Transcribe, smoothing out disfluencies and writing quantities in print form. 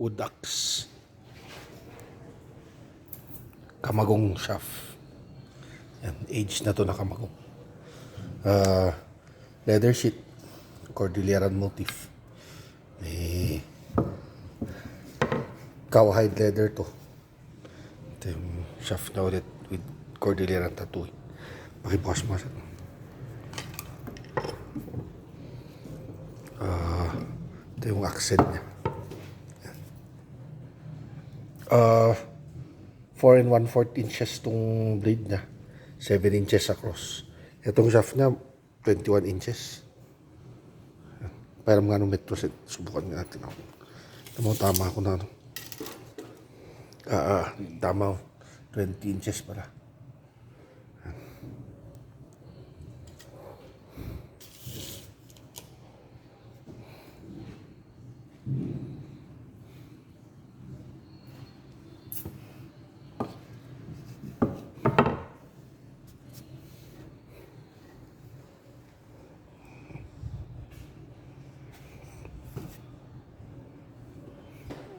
wood axe. Kamagong shaft. Yan, age na to na kamagong. Leather sheet. Cordilleran motif. May cowhide leather to. Ito yung shaft na ulit with Cordilleran tattoo. Pakibukas mo siya. Ito yung accent niya. 4 and 1/4 inches tong blade niya. 7 inches across. Itong shaft niya, 21 inches. Pero mga anong metro set. Subukan nga natin ako. Tama ako na ano. Tama 20 inches pala.